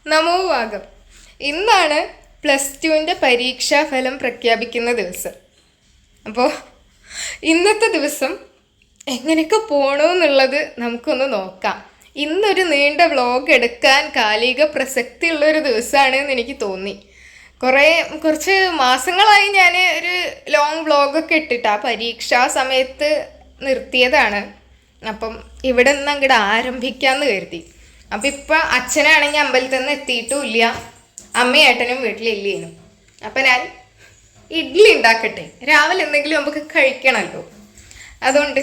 നമോ വാഗം. ഇന്നാണ് +2 പരീക്ഷാഫലം പ്രഖ്യാപിക്കുന്ന ദിവസം. അപ്പോൾ ഇന്നത്തെ ദിവസം എങ്ങനെയൊക്കെ പോകണമെന്നുള്ളത് നമുക്കൊന്ന് നോക്കാം. ഇന്നൊരു നീണ്ട വ്ളോഗ് എടുക്കാൻ കാലിക പ്രസക്തിയുള്ളൊരു ദിവസമാണെന്ന് എനിക്ക് തോന്നി. കുറച്ച് മാസങ്ങളായി ഞാൻ ഒരു ലോങ് വ്ളോഗൊക്കെ ഇട്ടിട്ട് ആ പരീക്ഷാ സമയത്ത് നിർത്തിയതാണ്. അപ്പം ഇവിടെ നിന്ന് അങ്ങോട്ട് ആരംഭിക്കാമെന്ന് കരുതി. അപ്പം ഇപ്പം അച്ഛനാണെങ്കിൽ അമ്പലത്തിൽ നിന്ന് എത്തിയിട്ടും ഇല്ല, അമ്മയും ഏട്ടനും വീട്ടിലില്ലേനും. അപ്പം ഞാൻ ഇഡ്ഡലി ഉണ്ടാക്കട്ടെ, രാവിലെ എന്തെങ്കിലും നമുക്ക് കഴിക്കണമല്ലോ. അതുകൊണ്ട്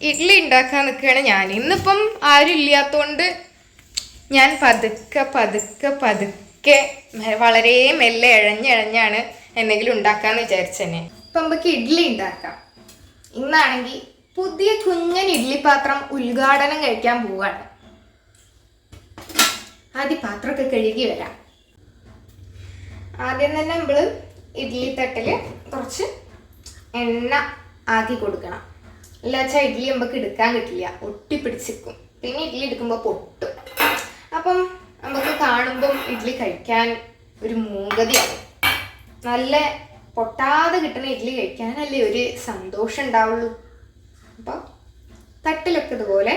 ഇഡ്ഡലി ഉണ്ടാക്കാൻ നിൽക്കുകയാണ് ഞാൻ. ഇന്നിപ്പം ആരും ഇല്ലാത്തതുകൊണ്ട് ഞാൻ പതുക്കെ വളരെ മെല്ലെ ഇഴഞ്ഞാണ് എന്തെങ്കിലും ഉണ്ടാക്കാമെന്ന് വിചാരിച്ചെന്നെ. അപ്പം നമുക്ക് ഇഡ്ഡലി ഉണ്ടാക്കാം. ഇന്നാണെങ്കിൽ പുതിയ കുഞ്ഞൻ ഇഡ്ഡലി പാത്രം ഉദ്ഘാടനം കഴിക്കാൻ പോവാണ്. ആദ്യം പാത്രമൊക്കെ കഴുകി വരാം. ആദ്യം തന്നെ നമ്മൾ ഇഡ്ഡലി തട്ടിൽ കുറച്ച് എണ്ണ ആക്കി കൊടുക്കണം. ഇല്ലാച്ചാൽ ഇഡ്ഡലി നമുക്ക് എടുക്കാൻ കിട്ടില്ല, ഒട്ടിപ്പിടിച്ചിരിക്കും. പിന്നെ ഇഡ്ഡലി എടുക്കുമ്പോൾ പൊട്ടും. അപ്പം നമുക്ക് കാണുമ്പം ഇഡ്ഡലി കഴിക്കാൻ ഒരു മൂകതയാവും. നല്ല പൊട്ടാതെ കിട്ടുന്ന ഇഡ്ഡലി കഴിക്കാനല്ലേ ഒരു സന്തോഷം ഉണ്ടാവുള്ളൂ. അപ്പം തട്ടിലൊക്കെ ഇതുപോലെ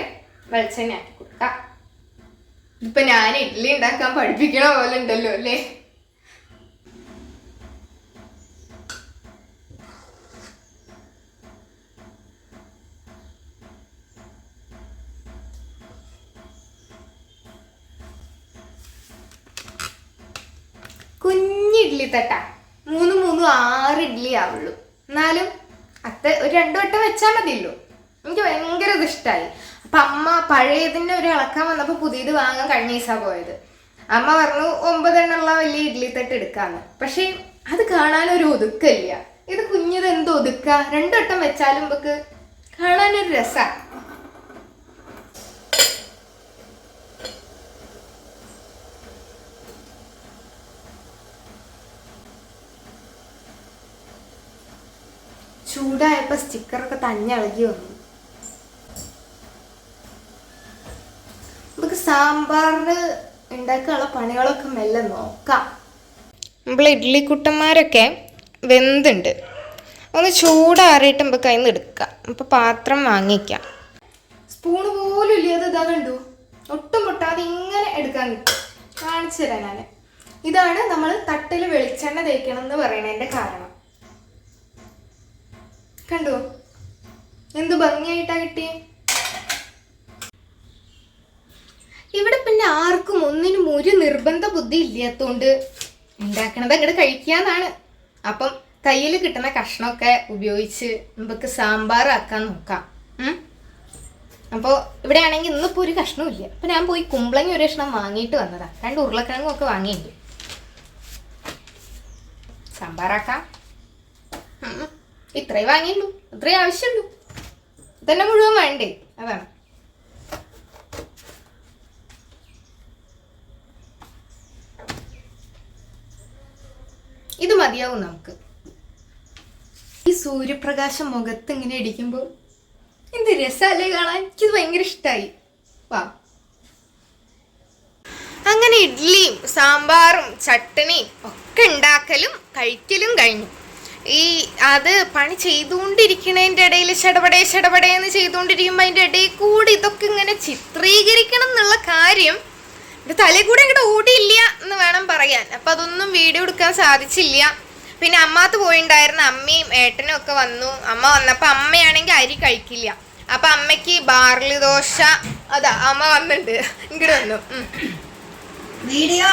വെളിച്ചെണ്ണ ആക്കി കൊടുക്കാം. ഇപ്പം ഞാൻ ഇഡ്ഡലി ഉണ്ടാക്കാൻ പഠിപ്പിക്കണ പോലെ ഉണ്ടല്ലോ അല്ലേ. കുഞ്ഞ് ഇഡ്ഡലി തട്ട 6 ഇഡ്ഡലി ആവുള്ളൂ. എന്നാലും ഒരു 2 വട്ടം വെച്ചാൽ മതിയല്ലോ. എനിക്ക് ഭയങ്കര ഇഷ്ടമായി. അപ്പം അമ്മ പഴയതിൻ്റെ ഒരു ഇളക്കാൻ വന്നപ്പോൾ പുതിയത് വാങ്ങാൻ കഴിഞ്ഞ ദിവസമാണ് പോയത്. അമ്മ പറഞ്ഞു 9 എണ്ണമുള്ള വലിയ ഇഡ്ഡലി തട്ട് എടുക്കാന്ന്. പക്ഷേ അത് കാണാനൊരു ഒതുക്കമില്ല. ഇത് കുഞ്ഞത് എന്ത് ഒതുക്ക, 2 വട്ടം വെച്ചാലും നമുക്ക് കാണാനൊരു രസമാണ്. ചൂടായപ്പോൾ സ്റ്റിക്കറൊക്കെ തഞ്ഞളകി വന്നു. നമുക്ക് സാമ്പാറിന് ഉണ്ടാക്കാനുള്ള പണികളൊക്കെ മെല്ലെ നോക്കാം. നമ്മൾ ഇഡ്ഡലിക്കുട്ടന്മാരൊക്കെ വെന്തുണ്ട്. ഒന്ന് ചൂടാറിയിട്ട് നമുക്ക് അതിൽ നിന്ന് എടുക്കാം. അപ്പോൾ പാത്രം വാങ്ങിക്കാം. സ്പൂണ് പോലും ഇല്ലാതെ ഇതാ കണ്ടു, ഒട്ടും പൊട്ടാതെ ഇങ്ങനെ എടുക്കാൻ കിട്ടും. കാണിച്ചു തരാം ഞാൻ. ഇതാണ് നമ്മൾ തട്ടിൽ വെളിച്ചെണ്ണ തേക്കണം എന്ന് പറയണതിൻ്റെ കാരണം. കണ്ടോ എന്ത് ഭംഗിയായിട്ടാ കിട്ടിയേ. ഇവിടെ പിന്നെ ആർക്കും ഒന്നിനും ഒരു നിർബന്ധ ബുദ്ധി ഇല്ലാത്തതുകൊണ്ട് ഉണ്ടാക്കണത് അങ്ങോട്ട് കഴിക്കാന്നാണ്. അപ്പം കയ്യിൽ കിട്ടുന്ന കഷ്ണമൊക്കെ ഉപയോഗിച്ച് നമുക്ക് സാമ്പാർ ആക്കാൻ നോക്കാം. അപ്പോൾ ഇവിടെ ആണെങ്കിൽ ഇന്നിപ്പോൾ ഒരു കഷ്ണവും ഇല്ല. അപ്പം ഞാൻ പോയി കുമ്പളങ്ങ ഒരു കഷ്ണം വാങ്ങിയിട്ട് വന്നതാണ്. 2 ഉരുളക്കിഴങ്ങും ഒക്കെ വാങ്ങിയിട്ടുണ്ട്. സാമ്പാറാക്കാം. ഇത്രയും വാങ്ങിയുള്ളൂ, ഇത്രയും ആവശ്യമുള്ളൂ. ഇതന്നെ മുഴുവൻ വേണ്ടേ, അതാണ്. ഇത് മതിയാവും നമുക്ക്. ഈ സൂര്യപ്രകാശം മുഖത്ത് ഇങ്ങനെ അടിക്കുമ്പോൾ എന്ത് രസമല്ലേ കാണാൻ. എനിക്കിത് ഭയങ്കര ഇഷ്ടമായി. വാ, അങ്ങനെ ഇഡ്ഡലിയും സാമ്പാറും ചട്ടണിയും ഒക്കെ ഉണ്ടാക്കലും കഴിക്കലും കഴിഞ്ഞു. അത് പണി ചെയ്തുകൊണ്ടിരിക്കണതിൻ്റെ ഇടയിൽ ചടപടേന്ന് ചെയ്തുകൊണ്ടിരിക്കുമ്പോൾ അതിൻ്റെ ഇടയിൽ കൂടി ഇതൊക്കെ ഇങ്ങനെ ചിത്രീകരിക്കണം എന്നുള്ള കാര്യം എൻ്റെ തലയിൽ കൂടെ ഇങ്ങോട്ട് ഓടിയില്ല എന്ന് വേണം പറയാൻ. അപ്പം അതൊന്നും വീഡിയോ എടുക്കാൻ സാധിച്ചില്ല. പിന്നെ അമ്മാത്ത് പോയിണ്ടായിരുന്ന അമ്മയും ഏട്ടനും ഒക്കെ വന്നു. അമ്മ വന്നപ്പോൾ അമ്മയാണെങ്കിൽ അരി കഴിക്കില്ല. അപ്പം അമ്മയ്ക്ക് ബാർലി ദോശ, അതാ അമ്മ വന്നിട്ടുണ്ട്, ഇങ്ങോട്ട് വന്നു. വീഡിയോ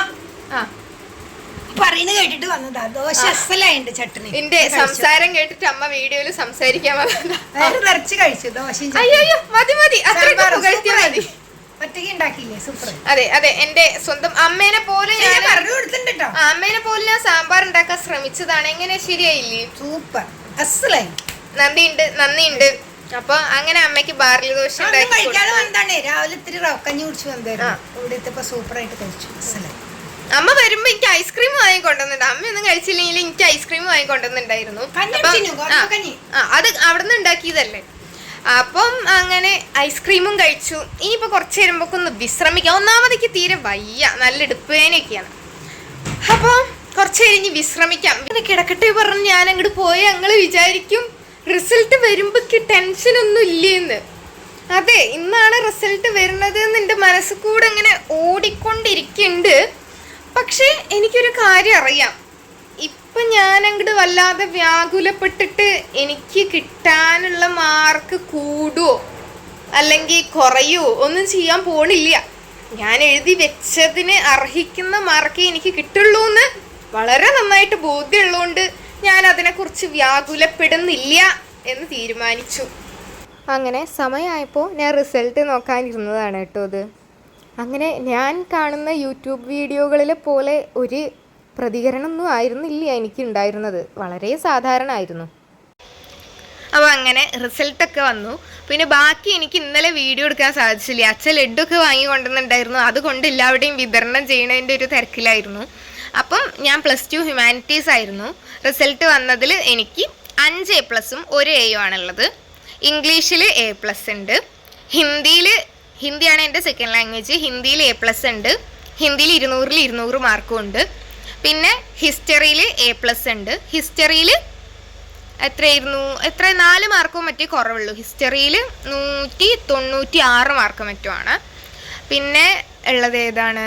പറയുന്നത് കേട്ടിട്ട് വന്നതാ. ദോശ അസലായിണ്ട്, ചട്ടണി. എന്റെ സംസാരം കേട്ടിട്ട് അമ്മ വീഡിയോയില് സംസാരിക്കാൻ നിറച്ച് കഴിച്ചു ദോശ. അയ്യോ മതി അത്രയ്ക്ക് മതി. ഒറ്റയ്ക്ക് ഉണ്ടാക്കിയില്ലേ, സൂപ്പർ. അതെ എന്റെ സ്വന്തം അമ്മേനെ പോലെ ഞാൻ പറഞ്ഞു കൊടുത്തിട്ടോ. അമ്മേനെ പോലെ ഞാൻ സാമ്പാർ ഉണ്ടാക്കാൻ ശ്രമിച്ചതാണ്. എങ്ങനെ ശരിയായില്ലേ? സൂപ്പർ, അസലായി. നന്ദിയുണ്ട്. അപ്പൊ അങ്ങനെ അമ്മയ്ക്ക് ബാർലി ദോശ കഴിക്കാതെ വന്നതാണ്. രാവിലെ ഇത്തിരി റവക്കഞ്ഞി കുടിച്ചു വന്നായിരുന്നു. ഇവിടെ സൂപ്പർ ആയിട്ട് കഴിച്ചു, അസലായി. അമ്മ വരുമ്പോ എനിക്ക് ഐസ്ക്രീം വാങ്ങിക്കൊണ്ടുവന്നുണ്ട്. അമ്മയൊന്നും കഴിച്ചില്ലെങ്കിൽ എനിക്ക് ഐസ്ക്രീം വാങ്ങിക്കൊണ്ടുവന്നുണ്ടായിരുന്നു. അത് അവിടുന്ന് ഉണ്ടാക്കിയതല്ലേ. അപ്പം അങ്ങനെ ഐസ്ക്രീമും കഴിച്ചു. ഇനിയിപ്പോൾ കുറച്ച് നേരമ്പോഴൊക്കെ ഒന്ന് വിശ്രമിക്കാം. ഒന്നാമതേക്ക് തീരെ വയ്യ, നല്ല ഇടുപ്പേനൊക്കെയാണ്. അപ്പോൾ കുറച്ച് കഴിഞ്ഞ് വിശ്രമിക്കാം. പിന്നെ കിടക്കട്ടെ പറഞ്ഞ് ഞാൻ അങ്ങോട്ട് പോയി. ഞങ്ങൾ വിചാരിക്കും റിസൾട്ട് വരുമ്പോഴേക്ക് ടെൻഷനൊന്നും ഇല്ലേന്ന്. അതെ, ഇന്നാണ് റിസൾട്ട് വരുന്നത് എന്ന് എൻ്റെ മനസ്സിൽ കൂടെ ഇങ്ങനെ ഓടിക്കൊണ്ടിരിക്കുന്നുണ്ട്. പക്ഷേ എനിക്കൊരു കാര്യം അറിയാം, ഇപ്പം ഞാൻ അങ്ങോട്ട് വല്ലാതെ വ്യാകുലപ്പെട്ടിട്ട് എനിക്ക് കിട്ടാനുള്ള മാർക്ക് കൂടുമോ അല്ലെങ്കിൽ കുറയുമോ ഒന്നും ചെയ്യാൻ പോണില്ല. ഞാൻ എഴുതി വെച്ചതിന് അർഹിക്കുന്ന മാർക്കേ എനിക്ക് കിട്ടുള്ളൂ എന്ന് വളരെ നന്നായിട്ട് ബോധ്യമുള്ളതുകൊണ്ട് ഞാൻ അതിനെക്കുറിച്ച് വ്യാകുലപ്പെടുന്നില്ല എന്ന് തീരുമാനിച്ചു. അങ്ങനെ സമയമായപ്പോൾ ഞാൻ റിസൾട്ട് നോക്കാനിരുന്നതാണ് കേട്ടോ ഇത്. അങ്ങനെ ഞാൻ കാണുന്ന യൂട്യൂബ് വീഡിയോകളിലെ പോലെ ഒരു പ്രതികരണമൊന്നും ആയിരുന്നില്ല എനിക്കുണ്ടായിരുന്നത്. വളരെ സാധാരണ ആയിരുന്നു. അപ്പോൾ അങ്ങനെ റിസൾട്ടൊക്കെ വന്നു. പിന്നെ ബാക്കി എനിക്ക് ഇന്നലെ വീഡിയോ എടുക്കാൻ സാധിച്ചില്ല. അച്ഛൻ ലഡ്ഡൊക്കെ വാങ്ങിക്കൊണ്ടുവന്നിട്ടുണ്ടായിരുന്നു. അതുകൊണ്ട് എല്ലാവരുടെയും വിതരണം ചെയ്യുന്നതിൻ്റെ ഒരു തിരക്കിലായിരുന്നു. അപ്പം ഞാൻ +2 ഹ്യൂമാനിറ്റീസ് ആയിരുന്നു. റിസൾട്ട് വന്നതിൽ എനിക്ക് 5 A+ഉം 1 Aയും ആണുള്ളത്. ഇംഗ്ലീഷിൽ A+ ഉണ്ട്. ഹിന്ദിയാണ് എൻ്റെ സെക്കൻഡ് ലാംഗ്വേജ്. ഹിന്ദിയിൽ A+ ഉണ്ട്. ഹിന്ദിയിൽ 200-ൽ 200 മാർക്കും ഉണ്ട്. പിന്നെ ഹിസ്റ്ററിയിൽ A+ ഉണ്ട്. ഹിസ്റ്ററിയിൽ എത്രയായിരുന്നു, 4 മാർക്കോ മറ്റേ കുറവുള്ളൂ. ഹിസ്റ്ററിയിൽ 196 മാർക്ക് മറ്റുമാണ്. പിന്നെ ഉള്ളത് ഏതാണ്,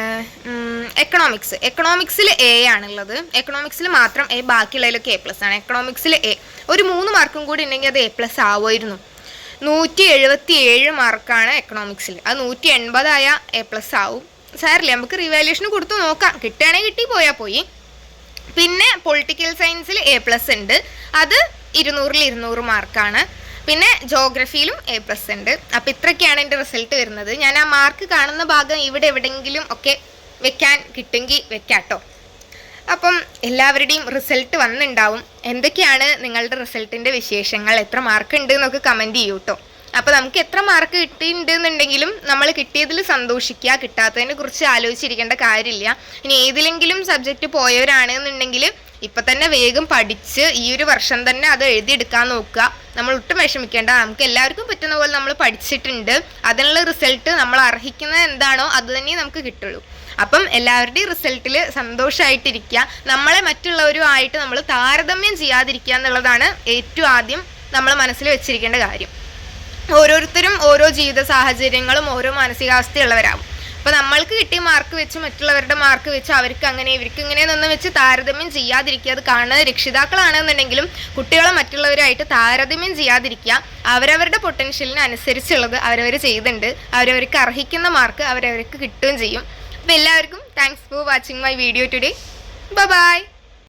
എക്കണോമിക്സിൽ A ആണുള്ളത്. എക്കണോമിക്സിൽ മാത്രം A, ബാക്കിയുള്ളതിലൊക്കെ A+ ആണ്. എക്കണോമിക്സിൽ A ഒരു 3 മാർക്കും കൂടി ഉണ്ടെങ്കിൽ അത് A+ ആവുമായിരുന്നു. 177 മാർക്കാണ് എക്കണോമിക്സിൽ. അത് 180 ആയ A+ ആവും. സാറില്ല, നമുക്ക് റിവാലുവേഷൻ കൊടുത്തു നോക്കാം. കിട്ടുകയാണെങ്കിൽ കിട്ടി, പോയാൽ പോയി. പിന്നെ പൊളിറ്റിക്കൽ സയൻസിൽ A+ ഉണ്ട്. അത് 200-ൽ 200 മാർക്കാണ്. പിന്നെ ജോഗ്രഫിയിലും A+ ഉണ്ട്. അപ്പോൾ ഇത്രയൊക്കെയാണ് എൻ്റെ റിസൾട്ട് വരുന്നത്. ഞാൻ ആ മാർക്ക് കാണുന്ന ഭാഗം ഇവിടെ എവിടെയെങ്കിലും ഒക്കെ വെക്കാൻ കിട്ടുമെങ്കിൽ വെക്കാട്ടോ. അപ്പം എല്ലാവരുടെയും റിസൾട്ട് വന്നിട്ടുണ്ടാവും. എന്തൊക്കെയാണ് നിങ്ങളുടെ റിസൾട്ടിൻ്റെ വിശേഷങ്ങൾ, എത്ര മാർക്ക് ഉണ്ട് എന്നൊക്കെ കമൻറ്റ് ചെയ്യൂ കേട്ടോ. അപ്പോൾ നമുക്ക് എത്ര മാർക്ക് കിട്ടിയിട്ടുണ്ടെന്നുണ്ടെങ്കിലും നമ്മൾ കിട്ടിയതിൽ സന്തോഷിക്കുക. കിട്ടാത്തതിനെ കുറിച്ച് ആലോചിച്ചിരിക്കേണ്ട കാര്യമില്ല. ഇനി ഏതിലെങ്കിലും സബ്ജക്റ്റ് പോയവരാണെന്നുണ്ടെങ്കിൽ ഇപ്പം തന്നെ വേഗം പഠിച്ച് ഈ ഒരു വർഷം തന്നെ അത് എഴുതിയെടുക്കാൻ നോക്കുക. നമ്മൾ ഒട്ടും വിഷമിക്കേണ്ട. നമുക്ക് എല്ലാവർക്കും പറ്റുന്ന പോലെ നമ്മൾ പഠിച്ചിട്ടുണ്ട്. അതിനുള്ള റിസൾട്ട് നമ്മൾ അർഹിക്കുന്നത് എന്താണോ അത് തന്നെ നമുക്ക് കിട്ടുള്ളൂ. അപ്പം എല്ലാവരുടെയും റിസൾട്ടിൽ സന്തോഷമായിട്ടിരിക്കുക. നമ്മളെ മറ്റുള്ളവരുമായിട്ട് നമ്മൾ താരതമ്യം ചെയ്യാതിരിക്കുക എന്നുള്ളതാണ് ഏറ്റവും ആദ്യം നമ്മൾ മനസ്സിൽ വെച്ചിരിക്കേണ്ട കാര്യം. ഓരോരുത്തരും ഓരോ ജീവിത സാഹചര്യങ്ങളും ഓരോ മാനസികാവസ്ഥയുള്ളവരാകും. അപ്പോൾ നമ്മൾക്ക് കിട്ടിയ മാർക്ക് വെച്ച് മറ്റുള്ളവരുടെ മാർക്ക് വെച്ച് അവർക്ക് അങ്ങനെ ഇവർക്ക് ഇങ്ങനെയെന്നൊന്നും വെച്ച് താരതമ്യം ചെയ്യാതിരിക്കുക. അത് കാണുന്നത് രക്ഷിതാക്കളാണെന്നുണ്ടെങ്കിലും കുട്ടികളെ മറ്റുള്ളവരായിട്ട് താരതമ്യം ചെയ്യാതിരിക്കുക. അവരവരുടെ പൊട്ടൻഷ്യലിന് അനുസരിച്ചുള്ളത് അവരവർ ചെയ്തിട്ടുണ്ട്. അവരവർക്ക് അർഹിക്കുന്ന മാർക്ക് അവരവർക്ക് കിട്ടുകയും ചെയ്യും. അപ്പോൾ എല്ലാവർക്കും thanks for watching my video today. By.